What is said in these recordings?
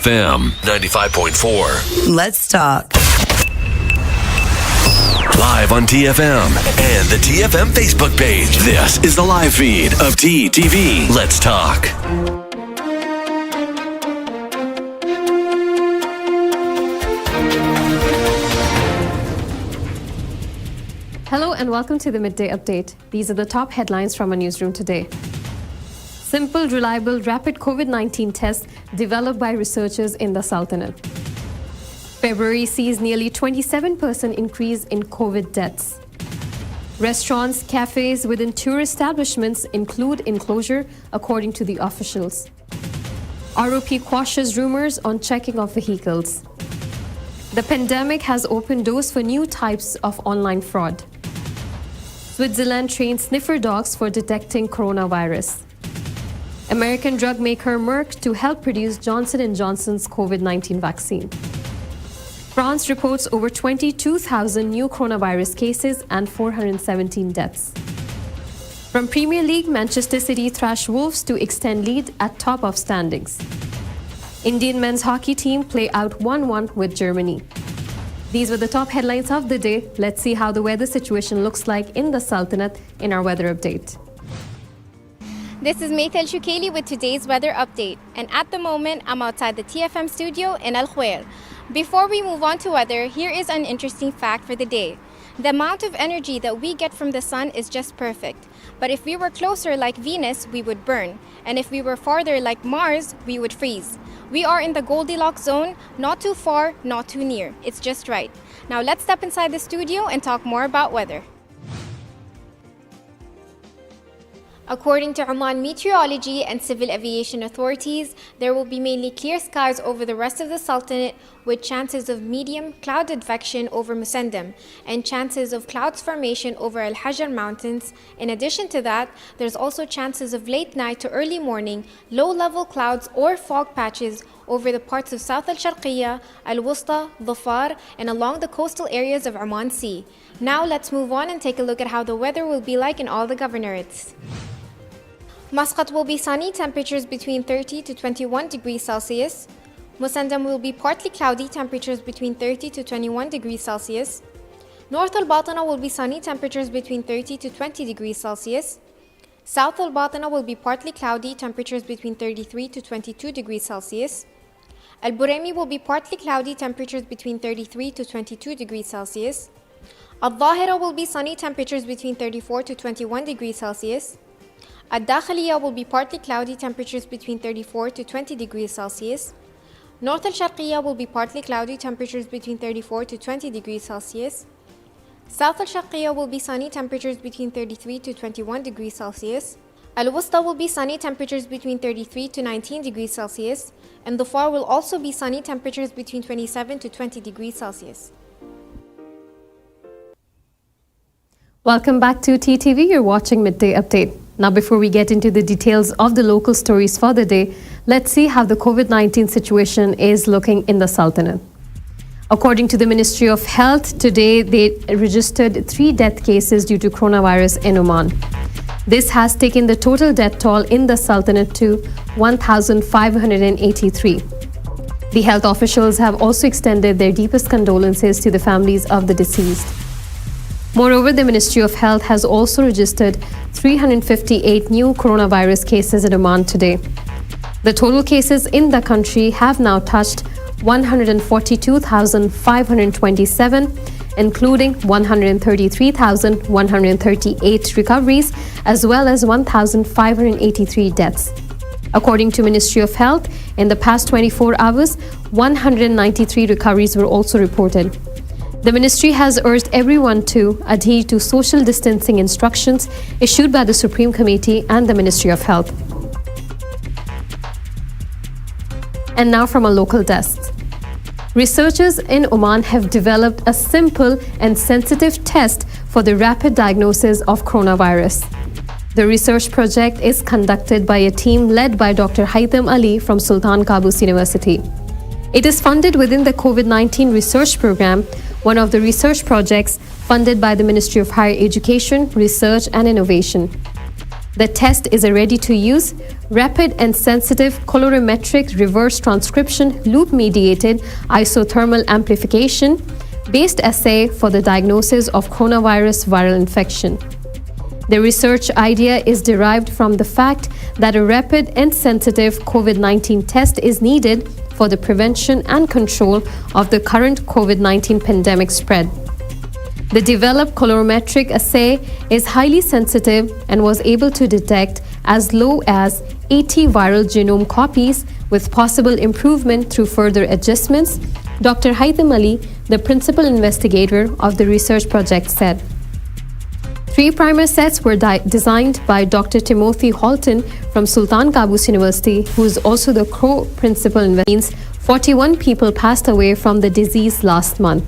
TFM 95.4. Let's talk. Live on TFM and the TFM Facebook page. This is the live feed of TTV. Let's talk. Hello and welcome to the Midday Update. These are the top headlines from our newsroom today. Simple, reliable, rapid COVID-19 test developed by researchers in the Sultanate. February sees nearly 27% increase in COVID deaths. Restaurants, cafes within tourist establishments include enclosure, according to the officials. ROP quashes rumors on checking of vehicles. The pandemic has opened doors for new types of online fraud. Switzerland trains sniffer dogs for detecting coronavirus. American drug maker Merck to help produce Johnson & Johnson's COVID-19 vaccine. France reports over 22,000 new coronavirus cases and 417 deaths. From Premier League, Manchester City thrash Wolves to extend lead at top of standings. Indian men's hockey team play out 1-1 with Germany. These were the top headlines of the day. Let's see how the weather situation looks like in the Sultanate in our weather update. This is Maythal Shukeli with today's weather update. And at the moment, I'm outside the TFM studio in Al Khuwair. Before we move on to weather, here is an interesting fact for the day. The amount of energy that we get from the sun is just perfect. But if we were closer like Venus, we would burn. And if we were farther like Mars, we would freeze. We are in the Goldilocks zone, not too far, not too near. It's just right. Now let's step inside the studio and talk more about weather. According to Oman Meteorology and Civil Aviation Authorities, there will be mainly clear skies over the rest of the Sultanate with chances of medium cloud advection over Musandam and chances of clouds formation over Al Hajar Mountains. In addition to that, there's also chances of late night to early morning low-level clouds or fog patches over the parts of South Al-Sharqiyya, Al-Wusta, Dhafar, and along the coastal areas of Oman Sea. Now let's move on and take a look at how the weather will be like in all the governorates. Muscat will be sunny, temperatures between 30 to 21 degrees Celsius. Musandam will be partly cloudy, temperatures between 30 to 21 degrees Celsius. North Al-Batana will be sunny, temperatures between 30 to 20 degrees Celsius. South Al-Batana will be partly cloudy, temperatures between 33 to 22 degrees Celsius. Al-Buraimi will be partly cloudy, temperatures between 33 to 22 degrees Celsius. Al-Dhahira will be sunny, temperatures between 34 to 21 degrees Celsius. Al-Dakhiliya will be partly cloudy, temperatures between 34 to 20 degrees Celsius. North Al-Sharqiyya will be partly cloudy, temperatures between 34 to 20 degrees Celsius. South Al-Sharqiyya will be sunny, temperatures between 33 to 21 degrees Celsius. Al-Wusta will be sunny, temperatures between 33 to 19 degrees Celsius. And Dhafar will also be sunny, temperatures between 27 to 20 degrees Celsius. Welcome back to TTV. You're watching Midday Update. Now, before we get into the details of the local stories for the day, let's see how the COVID-19 situation is looking in the Sultanate. According to the Ministry of Health, today they registered 3 death cases due to coronavirus in Oman. This has taken the total death toll in the Sultanate to 1,583. The health officials have also extended their deepest condolences to the families of the deceased. Moreover, the Ministry of Health has also registered 358 new coronavirus cases in Oman today. The total cases in the country have now touched 142,527, including 133,138 recoveries, as well as 1,583 deaths. According to Ministry of Health, in the past 24 hours, 193 recoveries were also reported. The ministry has urged everyone to adhere to social distancing instructions issued by the Supreme Committee and the Ministry of Health. And now from our local desks. Researchers in Oman have developed a simple and sensitive test for the rapid diagnosis of coronavirus. The research project is conducted by a team led by Dr. Haitham Ali from Sultan Qaboos University. It is funded within the COVID-19 research program, one of the research projects funded by the Ministry of Higher Education, Research and Innovation. The test is a ready-to-use, rapid and sensitive colorimetric reverse transcription loop-mediated isothermal amplification based assay for the diagnosis of coronavirus viral infection. The research idea is derived from the fact that a rapid and sensitive COVID-19 test is needed for the prevention and control of the current COVID-19 pandemic spread. The developed colorimetric assay is highly sensitive and was able to detect as low as 80 viral genome copies with possible improvement through further adjustments, Dr. Haitham Ali, the principal investigator of the research project, said. 3 primer sets were designed by Dr. Timothy Halton from Sultan Qaboos University, who is also the co-principal investigator. 41 people passed away from the disease last month.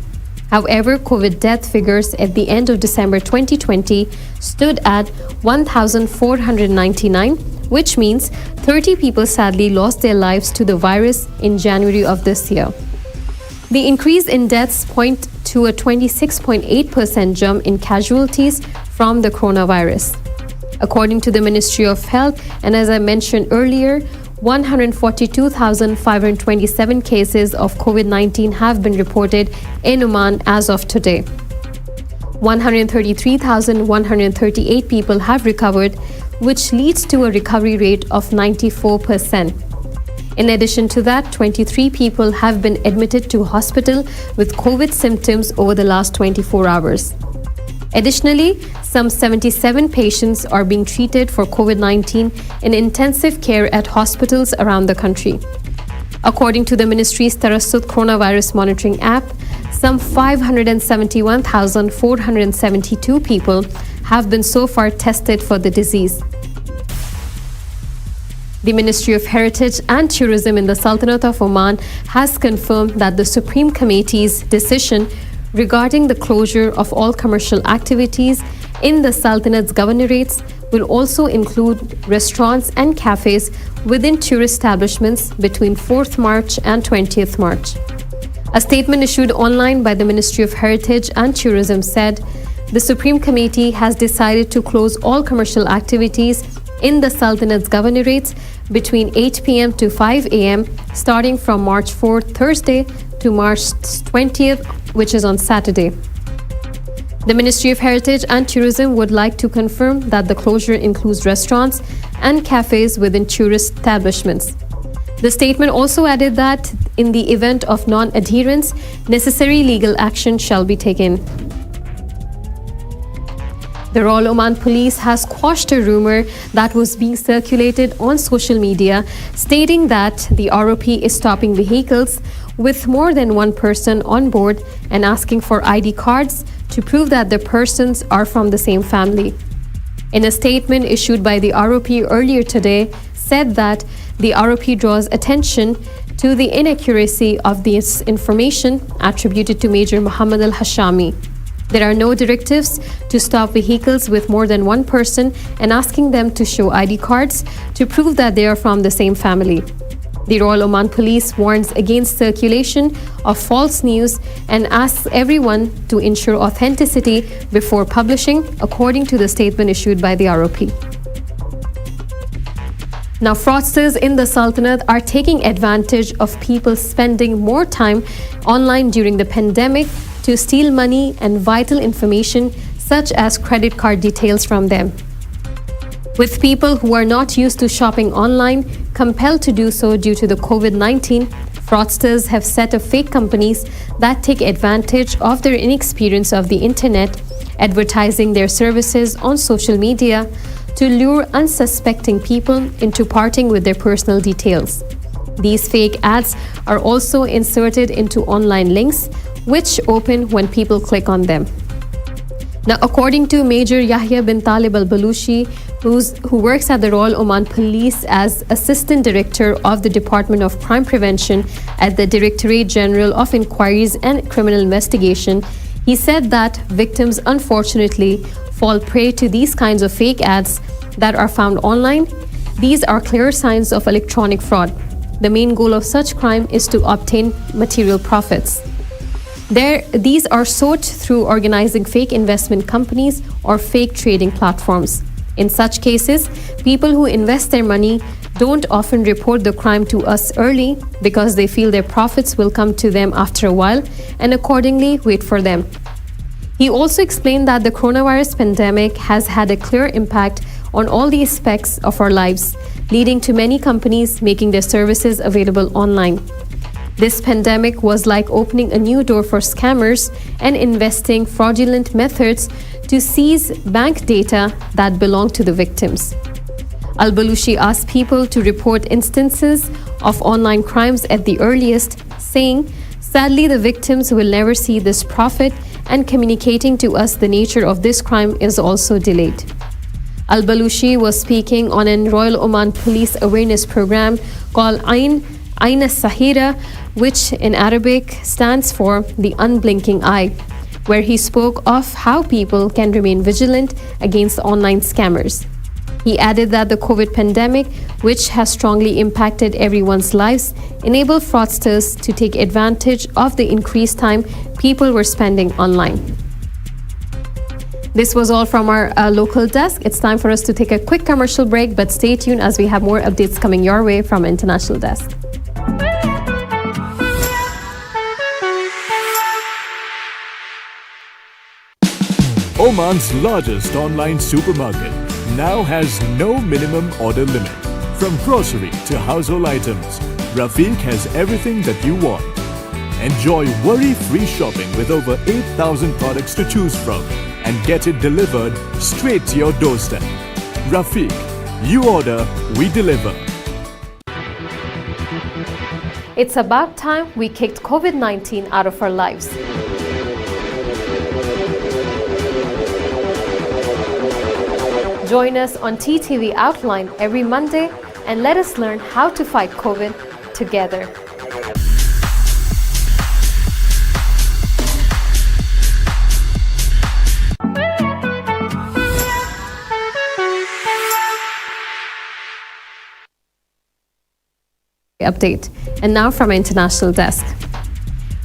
However, COVID death figures at the end of December 2020 stood at 1,499, which means 30 people sadly lost their lives to the virus in January of this year. The increase in deaths point to a 26.8% jump in casualties from the coronavirus. According to the Ministry of Health, and as I mentioned earlier, 142,527 cases of COVID-19 have been reported in Oman as of today. 133,138 people have recovered, which leads to a recovery rate of 94%. In addition to that, 23 people have been admitted to hospital with COVID symptoms over the last 24 hours. Additionally, some 77 patients are being treated for COVID-19 in intensive care at hospitals around the country. According to the ministry's Tarassut coronavirus monitoring app, some 571,472 people have been so far tested for the disease. The Ministry of Heritage and Tourism in the Sultanate of Oman has confirmed that the Supreme Committee's decision regarding the closure of all commercial activities in the Sultanate's governorates will also include restaurants and cafes within tourist establishments between 4th March and 20th March. A statement issued online by the Ministry of Heritage and Tourism said, the Supreme Committee has decided to close all commercial activities in the Sultanate's governorates between 8 p.m. to 5 a.m. starting from March 4th, Thursday, to March 20th, which is on Saturday. The Ministry of Heritage and Tourism would like to confirm that the closure includes restaurants and cafes within tourist establishments. The statement also added that in the event of non-adherence, necessary legal action shall be taken. The Royal Oman Police has quashed a rumor that was being circulated on social media stating that the ROP is stopping vehicles with more than one person on board and asking for ID cards to prove that the persons are from the same family. In a statement issued by the ROP earlier today, said that the ROP draws attention to the inaccuracy of this information attributed to Major Muhammad al-Hashami. There are no directives to stop vehicles with more than one person and asking them to show ID cards to prove that they are from the same family. The Royal Oman Police warns against circulation of false news and asks everyone to ensure authenticity before publishing, according to the statement issued by the ROP. Now, fraudsters in the Sultanate are taking advantage of people spending more time online during the pandemic to steal money and vital information such as credit card details from them. With people who are not used to shopping online compelled to do so due to the COVID-19, fraudsters have set up fake companies that take advantage of their inexperience of the internet, advertising their services on social media to lure unsuspecting people into parting with their personal details. These fake ads are also inserted into online links, which open when people click on them. Now, according to Major Yahya bin Talib al-Balushi, who works at the Royal Oman Police as Assistant Director of the Department of Crime Prevention at the Directorate General of Inquiries and Criminal Investigation, he said that victims unfortunately fall prey to these kinds of fake ads that are found online. These are clear signs of electronic fraud. The main goal of such crime is to obtain material profits. These are sought through organizing fake investment companies or fake trading platforms. In such cases, people who invest their money don't often report the crime to us early because they feel their profits will come to them after a while and accordingly wait for them. He also explained that the coronavirus pandemic has had a clear impact on all the aspects of our lives, leading to many companies making their services available online. This pandemic was like opening a new door for scammers and investing fraudulent methods to seize bank data that belonged to the victims. Al-Balushi asked people to report instances of online crimes at the earliest, saying, "Sadly, the victims will never see this profit, and communicating to us the nature of this crime is also delayed." Al-Balushi was speaking on a Royal Oman Police Awareness Program called Ain Sahira, which in Arabic stands for the unblinking eye, where he spoke of how people can remain vigilant against online scammers. He added that the COVID pandemic, which has strongly impacted everyone's lives, enabled fraudsters to take advantage of the increased time people were spending online. This was all from our local desk. It's time for us to take a quick commercial break, but stay tuned as we have more updates coming your way from International Desk. Oman's largest online supermarket now has no minimum order limit. From grocery to household items, Rafiq has everything that you want. Enjoy worry-free shopping with over 8,000 products to choose from and get it delivered straight to your doorstep. Rafiq, you order, we deliver. It's about time we kicked COVID-19 out of our lives. Join us on TTV Outline every Monday and let us learn how to fight COVID together. Update. And now from our international desk.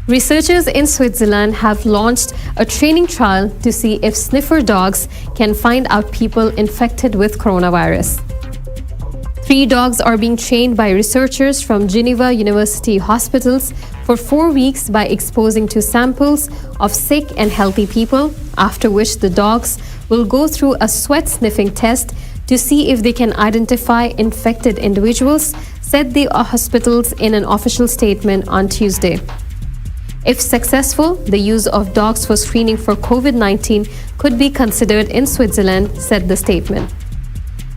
Researchers in Switzerland have launched a training trial to see if sniffer dogs can find out people infected with coronavirus. 3 dogs are being trained by researchers from Geneva University hospitals for 4 weeks by exposing to samples of sick and healthy people, after which the dogs will go through a sweat sniffing test to see if they can identify infected individuals, said the hospitals in an official statement on Tuesday. If successful, the use of dogs for screening for COVID-19 could be considered in Switzerland, said the statement.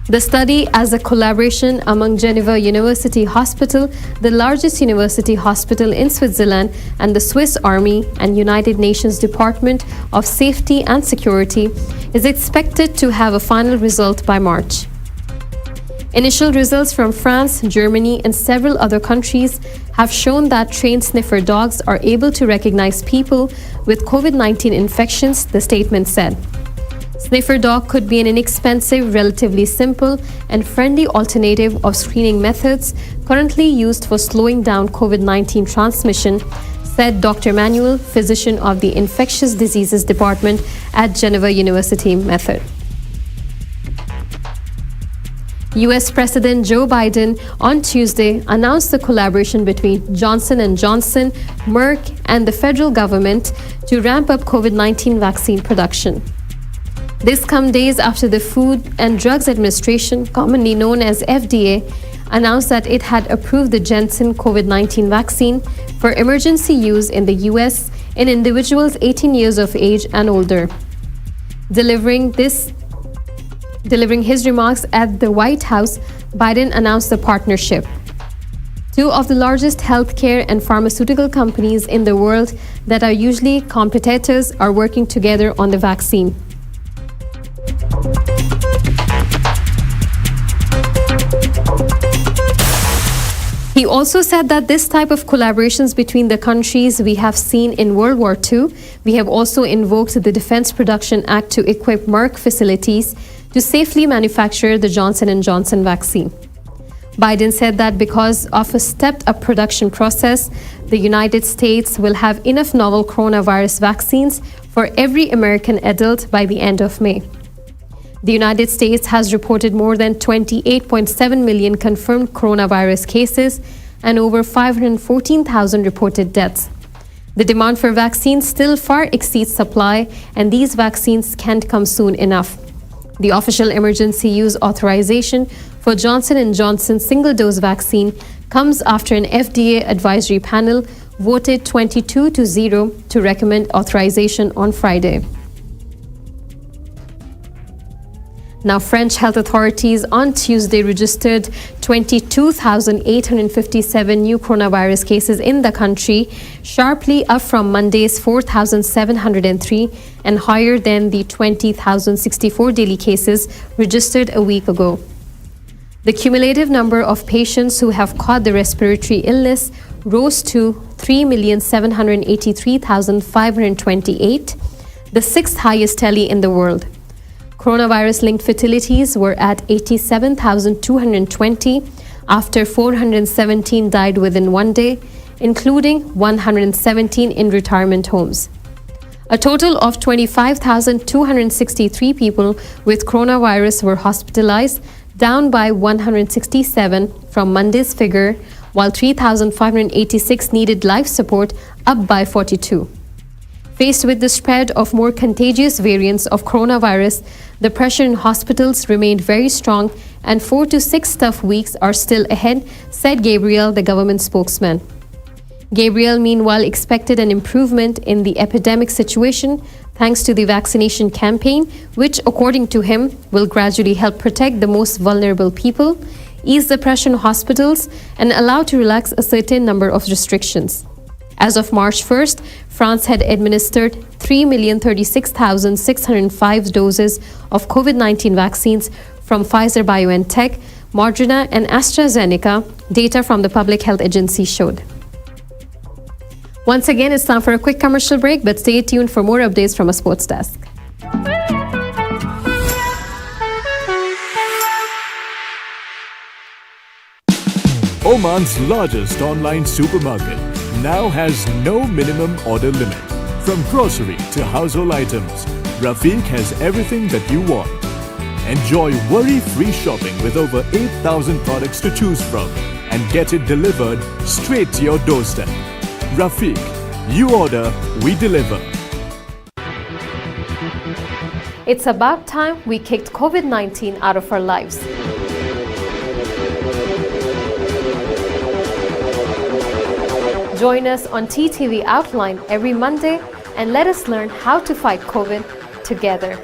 The study, as a collaboration among Geneva University Hospital, the largest university hospital in Switzerland, and the Swiss Army and United Nations Department of Safety and Security, is expected to have a final result by March. Initial results from France, Germany, and several other countries have shown that trained sniffer dogs are able to recognize people with COVID-19 infections, the statement said. Sniffer dog could be an inexpensive, relatively simple, and friendly alternative of screening methods currently used for slowing down COVID-19 transmission, said Dr. Manuel, physician of the Infectious Diseases Department at Geneva University Method. US President Joe Biden on Tuesday announced the collaboration between Johnson & Johnson, Merck, and the federal government to ramp up COVID-19 vaccine production. This comes days after the Food and Drugs Administration, commonly known as FDA, announced that it had approved the Janssen COVID-19 vaccine for emergency use in the US in individuals 18 years of age and older. Delivering his remarks at the White House, Biden announced the partnership. 2 of the largest healthcare and pharmaceutical companies in the world that are usually competitors are working together on the vaccine. He also said that this type of collaborations between the countries we have seen in World War II. We have also invoked the Defense Production Act to equip Merck facilities to safely manufacture the Johnson & Johnson vaccine. Biden said that because of a stepped-up production process, the United States will have enough novel coronavirus vaccines for every American adult by the end of May. The United States has reported more than 28.7 million confirmed coronavirus cases and over 514,000 reported deaths. The demand for vaccines still far exceeds supply, and these vaccines can't come soon enough. The official emergency use authorization for Johnson & Johnson single-dose vaccine comes after an FDA advisory panel voted 22-0 to recommend authorization on Friday. Now, French health authorities on Tuesday registered 22,857 new coronavirus cases in the country, sharply up from Monday's 4,703 and higher than the 20,064 daily cases registered a week ago. The cumulative number of patients who have caught the respiratory illness rose to 3,783,528, the sixth highest tally in the world. Coronavirus-linked fatalities were at 87,220 after 417 died within one day, including 117 in retirement homes. A total of 25,263 people with coronavirus were hospitalized, down by 167 from Monday's figure, while 3,586 needed life support, up by 42. Faced with the spread of more contagious variants of coronavirus, the pressure in hospitals remained very strong, and 4 to 6 tough weeks are still ahead, said Gabriel, the government spokesman. Gabriel, meanwhile, expected an improvement in the epidemic situation thanks to the vaccination campaign, which, according to him, will gradually help protect the most vulnerable people, ease the pressure on hospitals, and allow to relax a certain number of restrictions. As of March 1st, France had administered 3,036,605 doses of COVID-19 vaccines from Pfizer-BioNTech, Moderna, and AstraZeneca, data from the Public Health Agency showed. Once again, it's time for a quick commercial break, but stay tuned for more updates from a sports desk. Oman's largest online supermarket now has no minimum order limit. From grocery to household items, Rafiq has everything that you want. Enjoy worry-free shopping with over 8,000 products to choose from and get it delivered straight to your doorstep. Rafiq, you order, we deliver. It's about time we kicked COVID-19 out of our lives. Join us on TTV Outline every Monday and let us learn how to fight COVID together.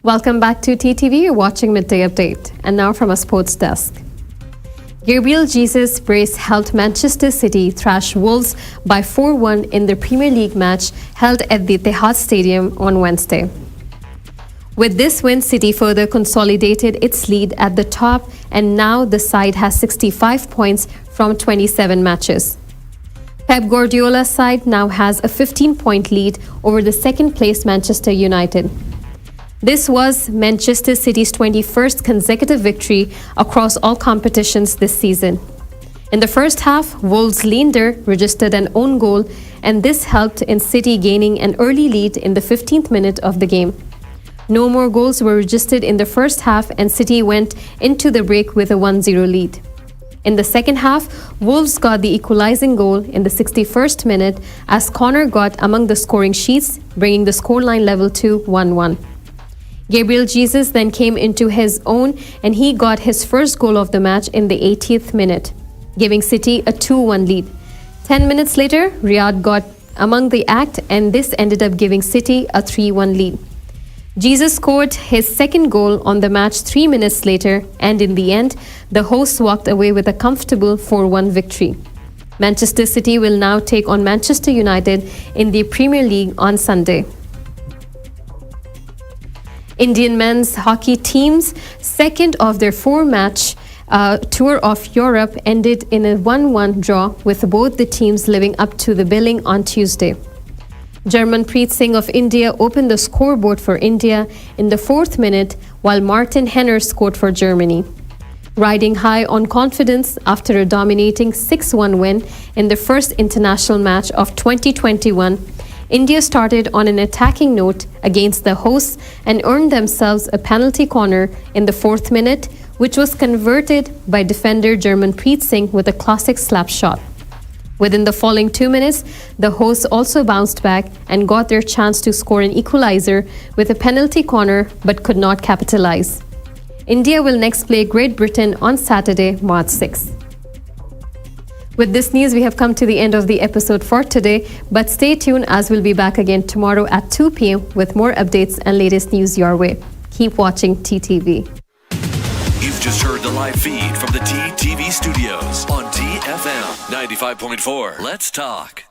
Welcome back to TTV. You're watching Midday Update. And now from a sports desk. Gabriel Jesus' brace helped Manchester City thrash Wolves by 4-1 in the Premier League match held at the Etihad Stadium on Wednesday. With this win, City further consolidated its lead at the top, and now the side has 65 points from 27 matches. Pep Guardiola's side now has a 15-point lead over the second-placed Manchester United. This was Manchester City's 21st consecutive victory across all competitions this season. In the first half, Wolves' Linder registered an own goal, and this helped in City gaining an early lead in the 15th minute of the game. No more goals were registered in the first half, and City went into the break with a 1-0 lead. In the second half, Wolves got the equalizing goal in the 61st minute as Connor got among the scoring sheets, bringing the scoreline level to 1-1. Gabriel Jesus then came into his own, and he got his first goal of the match in the 80th minute, giving City a 2-1 lead. 10 minutes later, Riyad got among the act, and this ended up giving City a 3-1 lead. Jesus scored his second goal on the match 3 minutes later, and in the end, the hosts walked away with a comfortable 4-1 victory. Manchester City will now take on Manchester United in the Premier League on Sunday. Indian men's hockey team's second of their 4-match tour of Europe ended in a 1-1 draw, with both the teams living up to the billing on Tuesday. Jarmanpreet Singh of India opened the scoreboard for India in the 4th minute, while Martin Henner scored for Germany. Riding high on confidence after a dominating 6-1 win in the first international match of 2021, India started on an attacking note against the hosts and earned themselves a penalty corner in the 4th minute, which was converted by defender Jarmanpreet Singh with a classic slap shot. Within the following 2 minutes, the hosts also bounced back and got their chance to score an equalizer with a penalty corner but could not capitalize. India will next play Great Britain on Saturday, March 6. With this news, we have come to the end of the episode for today, but stay tuned as we'll be back again tomorrow at 2 p.m. with more updates and latest news your way. Keep watching TTV. You've just heard the live feed from the TTV studios on TFM 95.4. Let's talk.